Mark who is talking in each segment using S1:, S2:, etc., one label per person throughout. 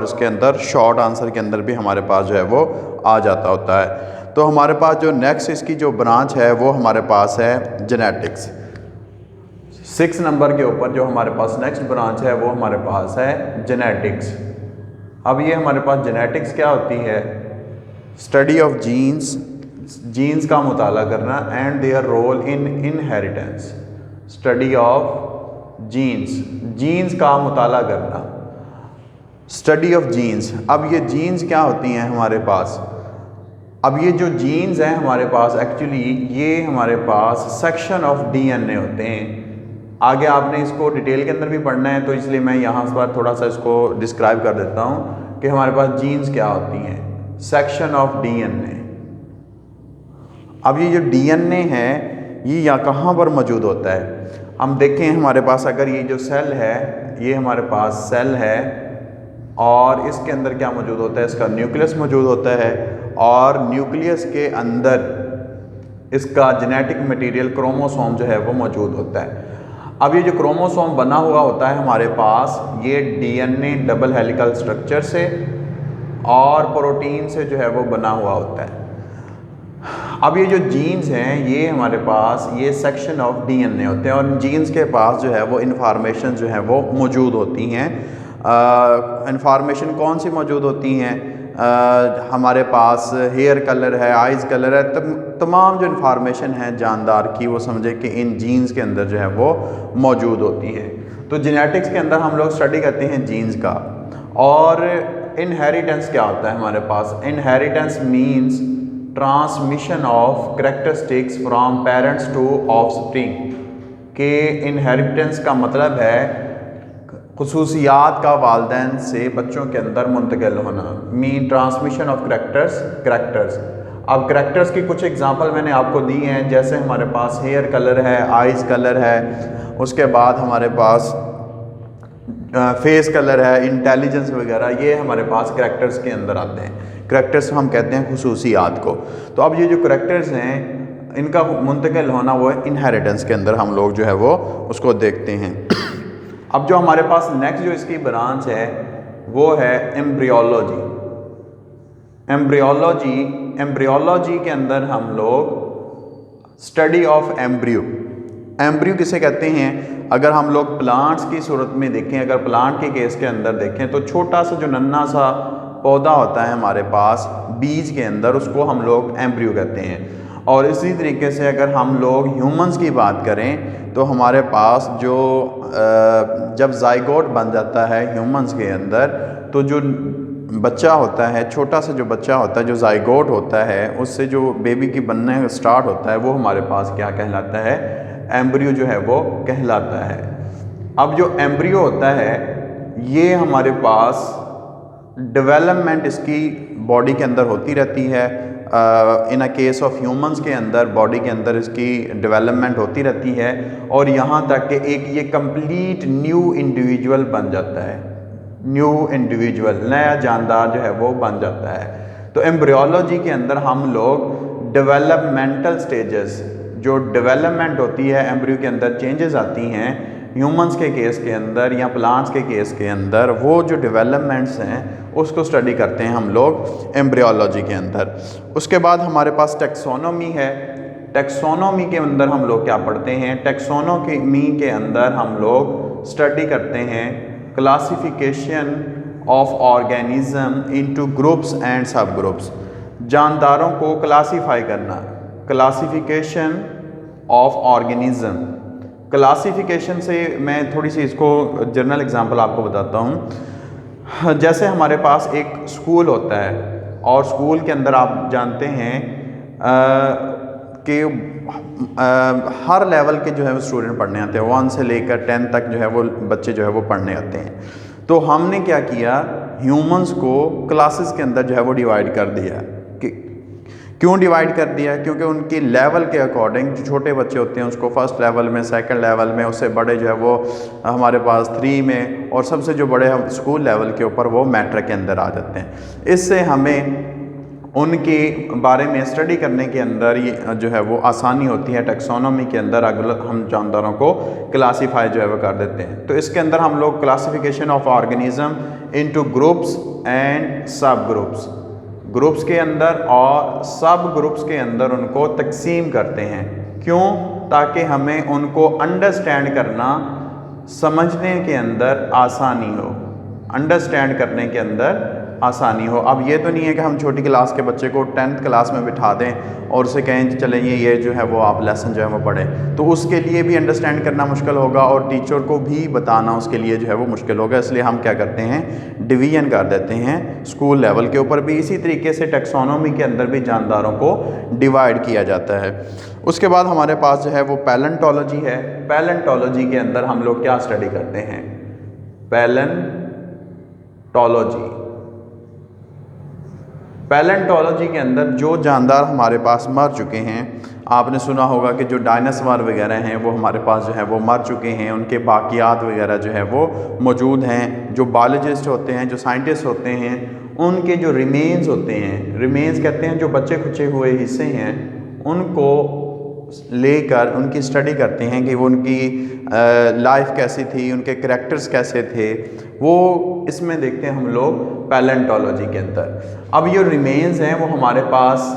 S1: उसके अंदर short answer के अंदर भी हमारे पास जो है वो आ जाता होता है। तो हमारे पास जो नेक्स्ट इसकी जो ब्रांच है वो हमारे पास है जेनेटिक्स। 6 नंबर के ऊपर जो हमारे पास नेक्स्ट ब्रांच है वो हमारे पास है जेनेटिक्स। अब ये हमारे पास जेनेटिक्स क्या होती है? स्टडी ऑफ जीन्स, जीन्स का मुताला करना and their role in inheritance. Study of jeans, jeans का मुताला करना, स्टडी ऑफ जीन्स। अब ये जीन्स क्या होती हैं हमारे पास? अब ये जो जीन्स हैं हमारे पास एक्चुअली ये हमारे पास सेक्शन ऑफ डीएनए होते हैं। आगे आपने इसको डिटेल के अंदर भी पढ़ना है, तो इसलिए मैं यहाँ पर थोड़ा सा इसको डिस्क्राइब कर देता हूँ कि हमारे पास जीन्स क्या होती हैं। Section of DNA. अब ये जो डीएनए है ये यहाँ कहाँ पर मौजूद होता है? हम देखें हमारे पास अगर ये जो सेल है ये हमारे पास सेल है और इसके अंदर क्या मौजूद होता है? इसका न्यूक्लियस मौजूद होता है और न्यूक्लियस के अंदर इसका जेनेटिक मटेरियल क्रोमोसोम जो है वो मौजूद होता है। अब ये जो क्रोमोसोम बना हुआ होता है हमारे पास ये डीएनए डबल हेलिकल स्ट्रक्चर से और प्रोटीन से जो है वो बना हुआ होता है। अब ये जो जीन्स हैं ये हमारे पास ये सेक्शन ऑफ डीएनए होते हैं और जीन्स के पास जो है वो इंफॉर्मेशन जो है वो मौजूद होती हैं। इंफॉर्मेशन कौन सी मौजूद होती हैं? हमारे पास हेयर कलर है, आइज़ कलर है, तमाम जो इन्फॉर्मेशन है जानदार की वो समझे कि इन जीन्स के अंदर जो है वो मौजूद होती है। तो जेनेटिक्स के अंदर हम लोग स्टडी करते हैं जीन्स का। और इनहेरिटेंस क्या होता है हमारे पास? Inheritance means transmission of characteristics from parents to offspring. के इनहेरिटेंस का मतलब है खुसूसियात का वालिदैन से बच्चों के अंदर मुंतकिल होना। Mean transmission of characters. अब करैक्टर्स की कुछ एग्जांपल मैंने आपको दी हैं, जैसे हमारे पास हेयर कलर है, आइज़ कलर है, उसके बाद हमारे पास फेस कलर है, इंटेलिजेंस वगैरह, ये हमारे पास करैक्टर्स के अंदर आते हैं। करैक्टर्स हम कहते हैं खुसूसियात को। तो अब ये जो करैक्टर्स हैं इनका मुंतकिल होना वो इनहेरिटेंस के अंदर हम लोग जो है वो उसको देखते हैं। अब जो हमारे पास नेक्स्ट जो इसकी ब्रांच है वो है एम्ब्रियोलॉजी। एम्ब्रियोलॉजी के अंदर हम लोग स्टडी ऑफ एम्ब्रियो। एम्ब्रियो किसे कहते हैं? अगर हम लोग प्लांट्स की सूरत में देखें, अगर प्लांट के केस के अंदर देखें तो छोटा सा जो नन्हा सा पौधा होता है हमारे पास बीज के अंदर, उसको हम लोग एम्ब्रियो कहते हैं। और इसी तरीके से अगर हम लोग ह्यूमंस की बात करें तो हमारे पास जो जब जाइगोट बन जाता है ह्यूमंस के अंदर, तो जो बच्चा होता है, छोटा सा जो बच्चा होता है, जो जाइगोट होता है, उससे जो बेबी की बनने स्टार्ट होता है वो हमारे पास क्या कहलाता है? एम्ब्रियो जो है वो कहलाता है। अब जो एम्ब्रियो होता है ये हमारे पास डेवलपमेंट इसकी बॉडी के अंदर होती रहती है। इन अ केस ऑफ ह्यूमंस के अंदर बॉडी के अंदर इसकी डेवलपमेंट होती रहती है और यहाँ तक कि एक ये कंप्लीट न्यू इंडिविजुअल बन जाता है। न्यू इंडिविजुअल, नया जानदार जो है वो बन जाता है। तो एम्ब्रियोलॉजी के अंदर हम लोग डेवलपमेंटल स्टेजेस, जो डेवलपमेंट होती है एम्ब्रियो के अंदर, चेंजेस आती हैं ह्यूमंस के केस के अंदर या प्लांट्स के केस के अंदर, वो जो डेवलपमेंट्स हैं उसको स्टडी करते हैं हम लोग एम्ब्रियोलॉजी के अंदर। उसके बाद हमारे पास टेक्सोनोमी है। टेक्सोनोमी के अंदर हम लोग क्या पढ़ते हैं? टेक्सोनोमी के अंदर हम लोग स्टडी करते हैं classification of organism into groups and सब ग्रुप्स। जानदारों को क्लासीफाई करना, क्लासिफिकेशन ऑफ ऑर्गेनिज्म। क्लासिफिकेशन से मैं थोड़ी सी इसको जनरल एग्जांपल आपको बताता हूँ। जैसे हमारे पास एक स्कूल होता है और स्कूल के अंदर आप जानते हैं कि हर लेवल के जो है वो स्टूडेंट पढ़ने आते हैं। 1 से लेकर 10 तक जो है वो बच्चे जो है वो पढ़ने आते हैं। तो हमने क्या किया, ह्यूमंस को क्लासेस के अंदर जो है वो डिवाइड कर दिया। क्यों डिवाइड कर दिया? क्योंकि उनकी लेवल के अकॉर्डिंग जो छोटे बच्चे होते हैं उसको फर्स्ट लेवल में, सेकंड लेवल में, उससे बड़े जो है वो हमारे पास 3 में, और सबसे जो बड़े हम स्कूल लेवल के ऊपर वो मैट्रिक के अंदर आ जाते हैं। इससे हमें उनके बारे में स्टडी करने के अंदर ये जो है वो आसानी होती है। टैक्सोनॉमी के अंदर अगर हम जानदारों को क्लासीफाई जो है वो कर देते हैं, तो इसके अंदर हम लोग classification of organism into groups and सब ग्रुप्स, ग्रुप्स के अंदर और सब ग्रुप्स के अंदर उनको तकसीम करते हैं। क्यों? ताकि हमें उनको अंडरस्टैंड करना, समझने के अंदर आसानी हो, अंडरस्टैंड करने के अंदर आसानी हो। अब ये तो नहीं है कि हम छोटी क्लास के बच्चे को 10th क्लास में बिठा दें और उसे कहें चलें ये जो है वो आप लेसन जो है वो पढ़ें, तो उसके लिए भी अंडरस्टैंड करना मुश्किल होगा और टीचर को भी बताना उसके लिए जो है वो मुश्किल होगा। इसलिए हम क्या करते हैं, डिवीज़न कर देते हैं स्कूल लेवल के ऊपर भी। इसी तरीके से टैक्सोनॉमी के अंदर भी जानदारों को डिवाइड किया जाता है। उसके बाद हमारे पास जो है वो पैलेंटोलॉजी है। पैलेंटोलॉजी के अंदर हम लोग क्या स्टडी करते हैं, पैलेंटोलॉजी। पैलेंटोलॉजी के अंदर जो जानदार हमारे पास मर चुके हैं, आपने सुना होगा कि जो डायनासोर वगैरह हैं वो हमारे पास जो है वो मर चुके हैं, उनके बाकियात वगैरह जो है वो मौजूद हैं। जो बायोलॉजिस्ट होते हैं, जो साइंटिस्ट होते हैं, उनके जो रिमेन्स होते हैं, रिमेन्स कहते हैं जो बचे खुचे हुए हिस्से हैं, उनको लेकर उनकी स्टडी करते हैं कि वो उनकी लाइफ कैसी थी, उनके करैक्टर्स कैसे थे, वो इसमें देखते हैं हम लोग पैलेंटोलॉजी के अंदर। अब ये रिमेन्स हैं वो हमारे पास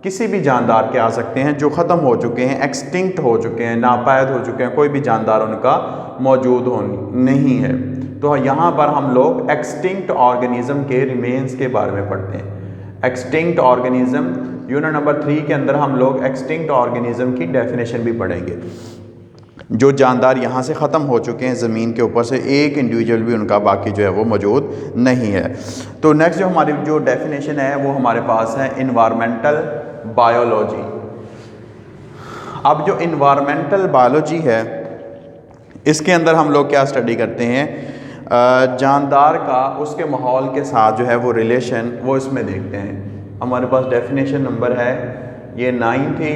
S1: किसी भी जानदार के आ सकते हैं जो ख़त्म हो चुके हैं, एक्सटिंक्ट हो चुके हैं, नापायद हो चुके हैं, कोई भी जानदार उनका मौजूद हो नहीं है। तो यहाँ पर हम लोग एक्सटिंक्ट ऑर्गेनिज्म के रिमेन्स के बारे में पढ़ते हैं। एक्सटिंक्ट ऑर्गेनिज्म यूनिट नंबर 3 के अंदर हम लोग एक्सटिंक्ट ऑर्गेनिज्म की डेफिनेशन भी पढ़ेंगे। जो जानदार यहाँ से ख़त्म हो चुके हैं ज़मीन के ऊपर से, एक इंडिविजुअल भी उनका बाकी जो है वो मौजूद नहीं है। तो नेक्स्ट जो हमारी जो डेफिनेशन है वो हमारे पास है इन्वायरमेंटल बायोलॉजी। अब जो इन्वायरमेंटल बायोलॉजी है, इसके अंदर हम लोग क्या स्टडी करते हैं, जानदार का उसके माहौल के साथ जो है वो रिलेशन, वो इसमें देखते हैं। हमारे पास डेफिनेशन नंबर है ये 9 थी,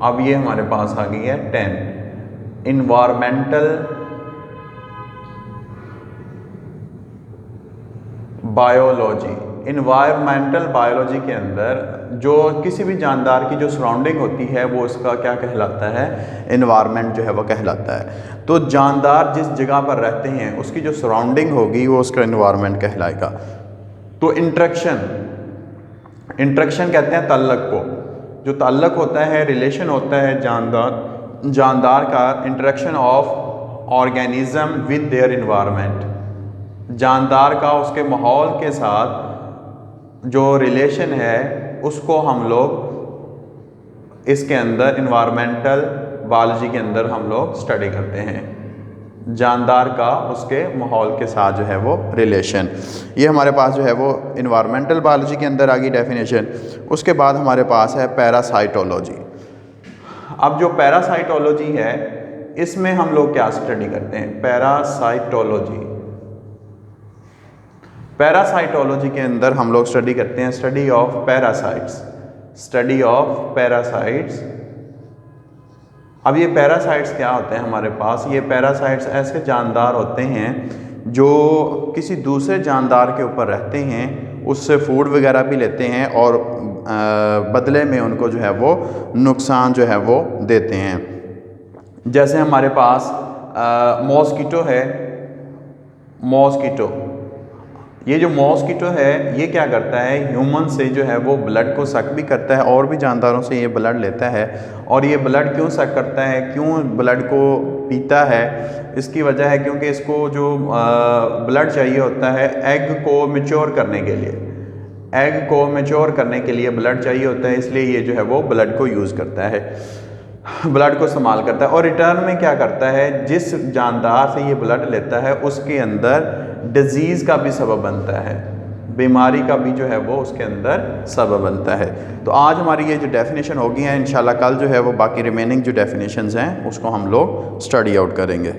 S1: अब ये हमारे पास आ गई है 10। Environmental biology. इन्वायरमेंटल बायोलॉजी के अंदर जो किसी भी जानदार की जो सराउंडिंग होती है वो उसका क्या कहलाता है, इन्वायरमेंट जो है वो कहलाता है। तो जानदार जिस जगह पर रहते हैं उसकी जो सराउंडिंग होगी वो उसका इन्वायरमेंट कहलाएगा। तो इंट्रैक्शन कहते हैं तल्लक को। जो तल्लक होता है, रिलेशन होता है जानदार का, interaction of organism with their environment. जानदार का उसके माहौल के साथ जो रिलेशन है उसको हम लोग इसके अंदर इन्वायरमेंटल बायोलॉजी के अंदर हम लोग स्टडी करते हैं। जानदार का उसके माहौल के साथ जो है वो रिलेशन, ये हमारे पास जो है वो इन्वायरमेंटल बायोलॉजी के अंदर आ गई डेफिनेशन। उसके बाद हमारे पास है पैरासाइटोलॉजी। अब जो पैरासाइटोलॉजी है इसमें हम लोग क्या स्टडी करते हैं, पैरासाइटोलॉजी। पैरासाइटोलॉजी के अंदर हम लोग स्टडी करते हैं study of parasites, study of parasites. अब ये पैरासाइट्स क्या होते हैं हमारे पास, ये पैरासाइट्स ऐसे जानदार होते हैं जो किसी दूसरे जानदार के ऊपर रहते हैं, उससे फूड वगैरह भी लेते हैं और बदले में उनको जो है वो नुकसान जो है वो देते हैं। जैसे हमारे पास मॉस्किटो है, मॉस्किटो, ये जो मॉस्किटो है ये क्या करता है, ह्यूमन से जो है वो ब्लड को सक भी करता है और भी जानदारों से ये ब्लड लेता है। और ये ब्लड क्यों सक करता है, क्यों ब्लड को पीता है, इसकी वजह है क्योंकि इसको जो ब्लड चाहिए होता है एग को मैच्योर करने के लिए, एग को मैच्योर करने के लिए ब्लड चाहिए होता है, इसलिए ये जो है वो ब्लड को यूज़ करता है, ब्लड को इस्तेमाल करता है। और रिटर्न में क्या करता है, जिस जानदार से ये ब्लड लेता है उसके अंदर डिजीज़ का भी सबब बनता है, बीमारी का भी जो है वो उसके अंदर सबब बनता है। तो आज हमारी ये जो डेफिनेशन होगी हैं, इंशाल्लाह कल जो है वो बाकी रिमेनिंग जो डेफिनेशंस हैं उसको हम लोग स्टडी आउट करेंगे।